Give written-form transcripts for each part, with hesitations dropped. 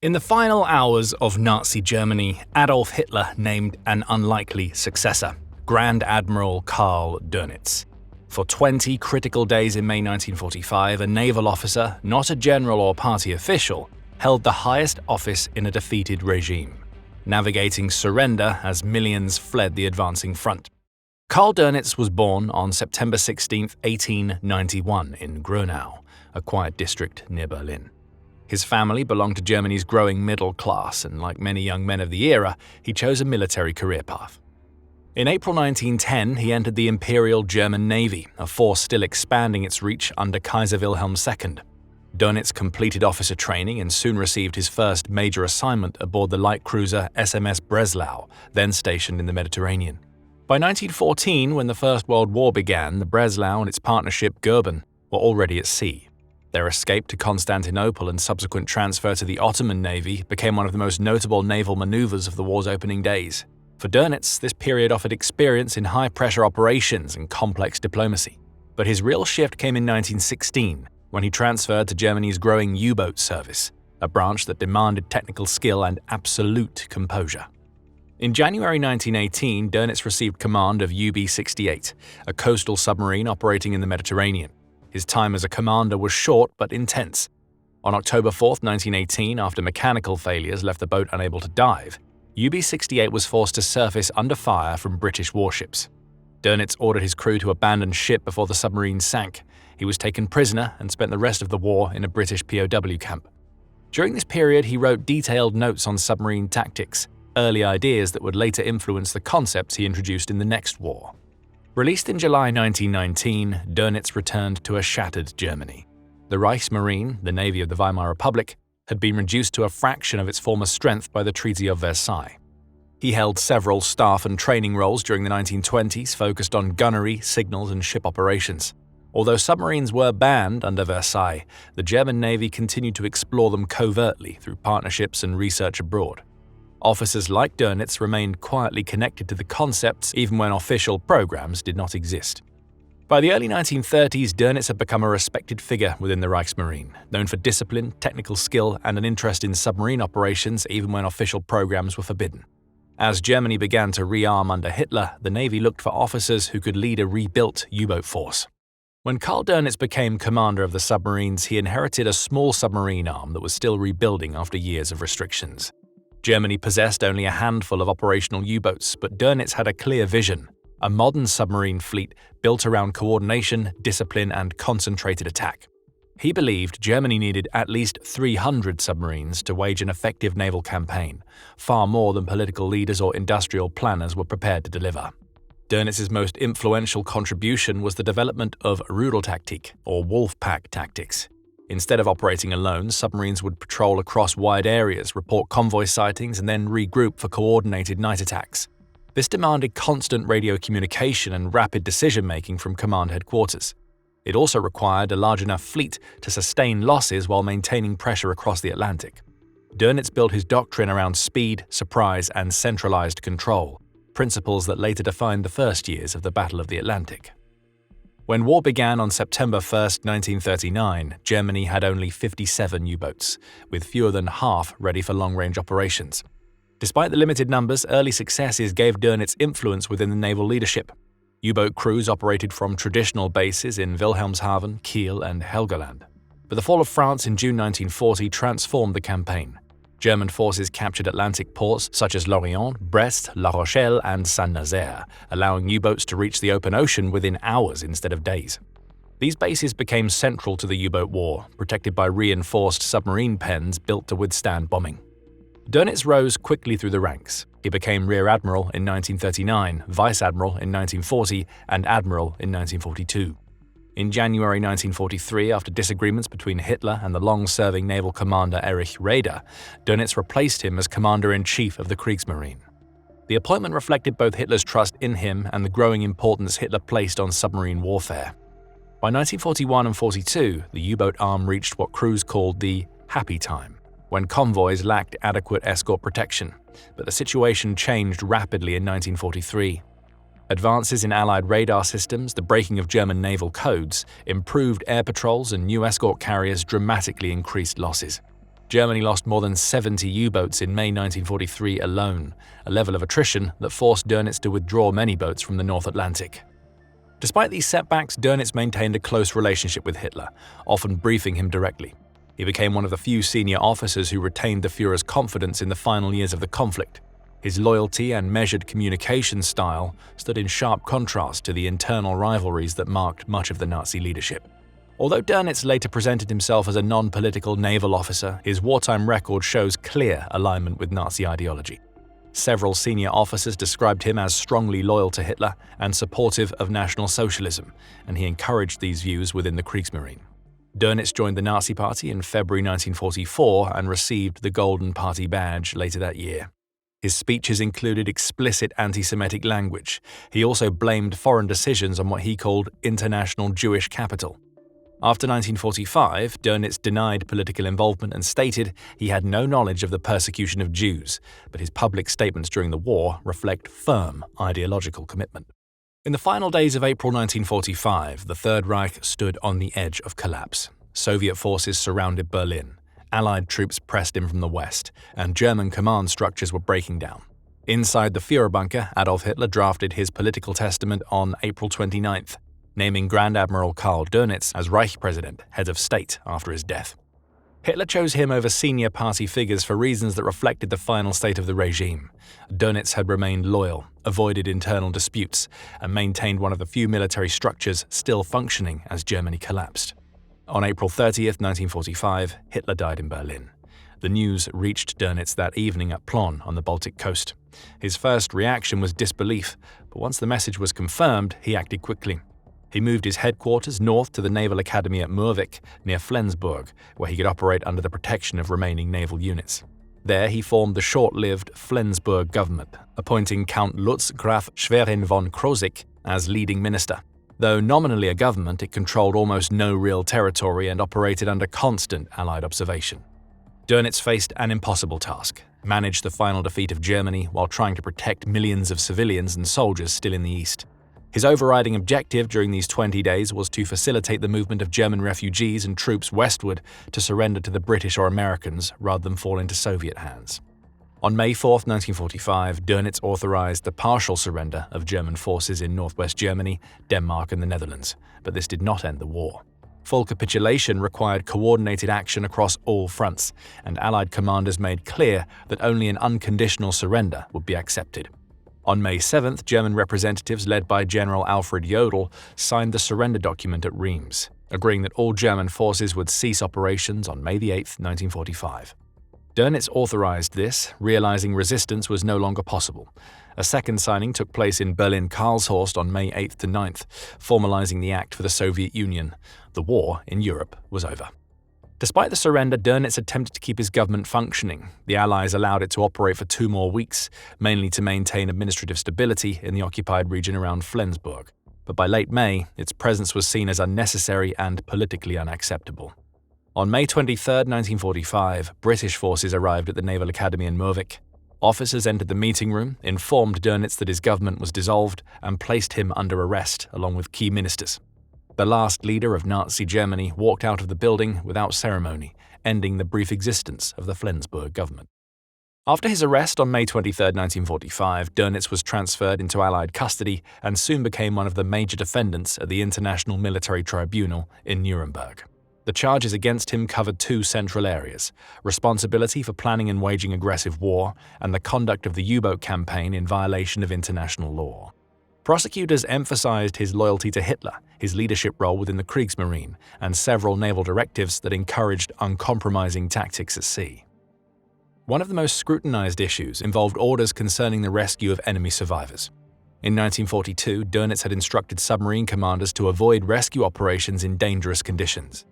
In the final hours of Nazi Germany, Adolf Hitler named an unlikely successor, Grand Admiral Karl Dönitz. For 20 critical days in May 1945, a naval officer, not a general or party official, held the highest office in a defeated regime, navigating surrender as millions fled the advancing front. Karl Dönitz was born on September 16, 1891 in Grönau, a quiet district near Berlin. His family belonged to Germany's growing middle class, and like many young men of the era, he chose a military career path. In April 1910, he entered the Imperial German Navy, a force still expanding its reach under Kaiser Wilhelm II. Dönitz completed officer training and soon received his first major assignment aboard the light cruiser SMS Breslau, then stationed in the Mediterranean. By 1914, when the First World War began, the Breslau and its partnership Goeben were already at sea. Their escape to Constantinople and subsequent transfer to the Ottoman Navy became one of the most notable naval maneuvers of the war's opening days. For Dönitz, this period offered experience in high-pressure operations and complex diplomacy. But his real shift came in 1916, when he transferred to Germany's growing U-boat service, a branch that demanded technical skill and absolute composure. In January 1918, Dönitz received command of UB-68, a coastal submarine operating in the Mediterranean. His time as a commander was short but intense. On October 4, 1918, after mechanical failures left the boat unable to dive, UB-68 was forced to surface under fire from British warships. Dönitz ordered his crew to abandon ship before the submarine sank. He was taken prisoner and spent the rest of the war in a British POW camp. During this period, he wrote detailed notes on submarine tactics, early ideas that would later influence the concepts he introduced in the next war. Released in July 1919, Dönitz returned to a shattered Germany. The Reichsmarine, the navy of the Weimar Republic, had been reduced to a fraction of its former strength by the Treaty of Versailles. He held several staff and training roles during the 1920s focused on gunnery, signals, and ship operations. Although submarines were banned under Versailles, the German Navy continued to explore them covertly through partnerships and research abroad. Officers like Dönitz remained quietly connected to the concepts even when official programs did not exist. By the early 1930s, Dönitz had become a respected figure within the Reichsmarine, known for discipline, technical skill, and an interest in submarine operations even when official programs were forbidden. As Germany began to rearm under Hitler, the Navy looked for officers who could lead a rebuilt U-boat force. When Karl Dönitz became commander of the submarines, he inherited a small submarine arm that was still rebuilding after years of restrictions. Germany possessed only a handful of operational U-boats, but Dönitz had a clear vision, a modern submarine fleet built around coordination, discipline, and concentrated attack. He believed Germany needed at least 300 submarines to wage an effective naval campaign, far more than political leaders or industrial planners were prepared to deliver. Dönitz's most influential contribution was the development of Rudeltaktik, or wolf pack tactics. Instead of operating alone, submarines would patrol across wide areas, report convoy sightings, and then regroup for coordinated night attacks. This demanded constant radio communication and rapid decision-making from command headquarters. It also required a large enough fleet to sustain losses while maintaining pressure across the Atlantic. Dönitz built his doctrine around speed, surprise, and centralized control, principles that later defined the first years of the Battle of the Atlantic. When war began on September 1, 1939, Germany had only 57 U-boats, with fewer than half ready for long-range operations. Despite the limited numbers, early successes gave Dönitz influence within the naval leadership. U-boat crews operated from traditional bases in Wilhelmshaven, Kiel, and Helgoland. But the fall of France in June 1940 transformed the campaign. German forces captured Atlantic ports such as Lorient, Brest, La Rochelle, and Saint-Nazaire, allowing U-boats to reach the open ocean within hours instead of days. These bases became central to the U-boat war, protected by reinforced submarine pens built to withstand bombing. Dönitz rose quickly through the ranks. He became Rear Admiral in 1939, Vice Admiral in 1940, and Admiral in 1942. In January 1943, after disagreements between Hitler and the long-serving naval commander Erich Raeder, Dönitz replaced him as Commander-in-Chief of the Kriegsmarine. The appointment reflected both Hitler's trust in him and the growing importance Hitler placed on submarine warfare. By 1941 and 42, the U-boat arm reached what crews called the happy time, when convoys lacked adequate escort protection, but the situation changed rapidly in 1943. Advances in Allied radar systems, the breaking of German naval codes, improved air patrols, and new escort carriers dramatically increased losses. Germany lost more than 70 U-boats in May 1943 alone, a level of attrition that forced Dönitz to withdraw many boats from the North Atlantic. Despite these setbacks, Dönitz maintained a close relationship with Hitler, often briefing him directly. He became one of the few senior officers who retained the Führer's confidence in the final years of the conflict. His loyalty and measured communication style stood in sharp contrast to the internal rivalries that marked much of the Nazi leadership. Although Dönitz later presented himself as a non-political naval officer, his wartime record shows clear alignment with Nazi ideology. Several senior officers described him as strongly loyal to Hitler and supportive of National Socialism, and he encouraged these views within the Kriegsmarine. Dönitz joined the Nazi Party in February 1944 and received the Golden Party badge later that year. His speeches included explicit anti-Semitic language. He also blamed foreign decisions on what he called international Jewish capital. After 1945, Dönitz denied political involvement and stated he had no knowledge of the persecution of Jews, but his public statements during the war reflect firm ideological commitment. In the final days of April 1945, the Third Reich stood on the edge of collapse. Soviet forces surrounded Berlin. Allied troops pressed in from the west, and German command structures were breaking down. Inside the Führer bunker, Adolf Hitler drafted his political testament on April 29th, naming Grand Admiral Karl Dönitz as Reich President, head of state, after his death. Hitler chose him over senior party figures for reasons that reflected the final state of the regime. Dönitz had remained loyal, avoided internal disputes, and maintained one of the few military structures still functioning as Germany collapsed. On April 30th, 1945, Hitler died in Berlin. The news reached Dönitz that evening at Plön on the Baltic coast. His first reaction was disbelief, but once the message was confirmed, he acted quickly. He moved his headquarters north to the Naval Academy at Moorvik, near Flensburg, where he could operate under the protection of remaining naval units. There he formed the short-lived Flensburg government, appointing Count Lutz Graf Schwerin von Krosigk as leading minister. Though nominally a government, it controlled almost no real territory and operated under constant Allied observation. Dönitz faced an impossible task: manage the final defeat of Germany while trying to protect millions of civilians and soldiers still in the east. His overriding objective during these 20 days was to facilitate the movement of German refugees and troops westward to surrender to the British or Americans rather than fall into Soviet hands. On May 4, 1945, Dönitz authorized the partial surrender of German forces in northwest Germany, Denmark, and the Netherlands, but this did not end the war. Full capitulation required coordinated action across all fronts, and Allied commanders made clear that only an unconditional surrender would be accepted. On May 7th, German representatives led by General Alfred Jodl signed the surrender document at Reims, agreeing that all German forces would cease operations on May 8, 1945. Dönitz authorized this, realizing resistance was no longer possible. A second signing took place in Berlin-Karlshorst on May 8th to 9th, formalizing the act for the Soviet Union. The war in Europe was over. Despite the surrender, Dönitz attempted to keep his government functioning. The Allies allowed it to operate for 2 more weeks, mainly to maintain administrative stability in the occupied region around Flensburg. But by late May, its presence was seen as unnecessary and politically unacceptable. On May 23, 1945, British forces arrived at the Naval Academy in Moorvik. Officers entered the meeting room, informed Dönitz that his government was dissolved, and placed him under arrest along with key ministers. The last leader of Nazi Germany walked out of the building without ceremony, ending the brief existence of the Flensburg government. After his arrest on May 23, 1945, Dönitz was transferred into Allied custody and soon became one of the major defendants at the International Military Tribunal in Nuremberg. The charges against him covered 2 central areas: responsibility for planning and waging aggressive war, and the conduct of the U-boat campaign in violation of international law. Prosecutors emphasized his loyalty to Hitler, his leadership role within the Kriegsmarine, and several naval directives that encouraged uncompromising tactics at sea. One of the most scrutinized issues involved orders concerning the rescue of enemy survivors. In 1942, Dönitz had instructed submarine commanders to avoid rescue operations in dangerous conditions.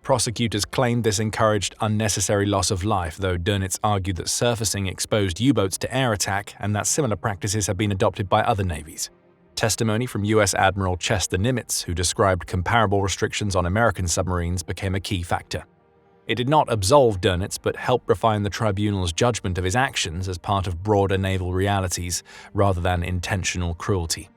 Prosecutors claimed this encouraged unnecessary loss of life, though Dönitz argued that surfacing exposed U-boats to air attack and that similar practices had been adopted by other navies. Testimony from U.S. Admiral Chester Nimitz, who described comparable restrictions on American submarines, became a key factor. It did not absolve Dönitz, but helped refine the tribunal's judgment of his actions as part of broader naval realities, rather than intentional cruelty.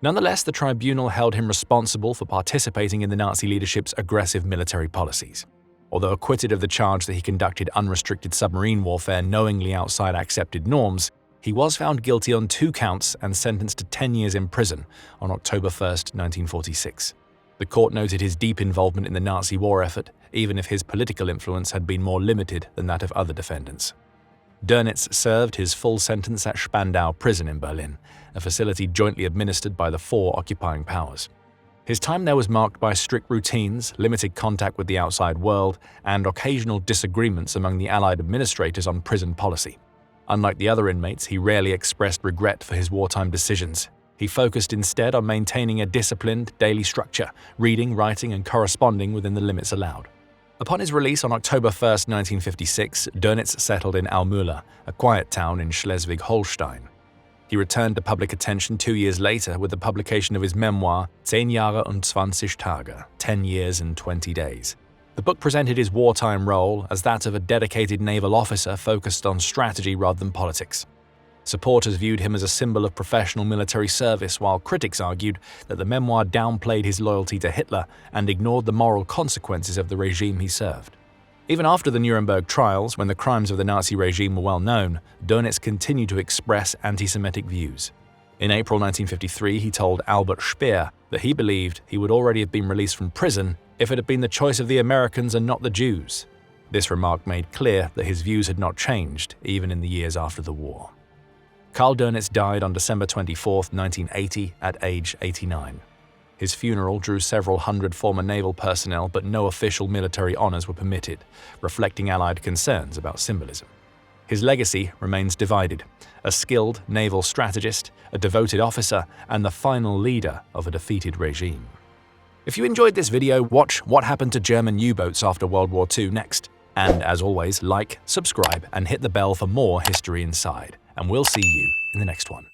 Nonetheless, the tribunal held him responsible for participating in the Nazi leadership's aggressive military policies. Although acquitted of the charge that he conducted unrestricted submarine warfare knowingly outside accepted norms, he was found guilty on 2 counts and sentenced to 10 years in prison on October 1, 1946. The court noted his deep involvement in the Nazi war effort, even if his political influence had been more limited than that of other defendants. Dönitz served his full sentence at Spandau Prison in Berlin, a facility jointly administered by the 4 occupying powers. His time there was marked by strict routines, limited contact with the outside world, and occasional disagreements among the Allied administrators on prison policy. Unlike the other inmates, he rarely expressed regret for his wartime decisions. He focused instead on maintaining a disciplined daily structure, reading, writing, and corresponding within the limits allowed. Upon his release on October 1, 1956, Dönitz settled in Almüller, a quiet town in Schleswig-Holstein. He returned to public attention 2 years later with the publication of his memoir, 10 Jahre und 20 Tage, 10 years and 20 days. The book presented his wartime role as that of a dedicated naval officer focused on strategy rather than politics. Supporters viewed him as a symbol of professional military service, while critics argued that the memoir downplayed his loyalty to Hitler and ignored the moral consequences of the regime he served. Even after the Nuremberg trials, when the crimes of the Nazi regime were well known, Dönitz continued to express anti-Semitic views. In April 1953, he told Albert Speer that he believed he would already have been released from prison if it had been the choice of the Americans and not the Jews. This remark made clear that his views had not changed, even in the years after the war. Karl Dönitz died on December 24, 1980, at age 89. His funeral drew several hundred former naval personnel, but no official military honors were permitted, reflecting Allied concerns about symbolism. His legacy remains divided: a skilled naval strategist, a devoted officer, and the final leader of a defeated regime. If you enjoyed this video, watch What Happened to German U-Boats After World War II next. And as always, like, subscribe, and hit the bell for more History Inside. And we'll see you in the next one.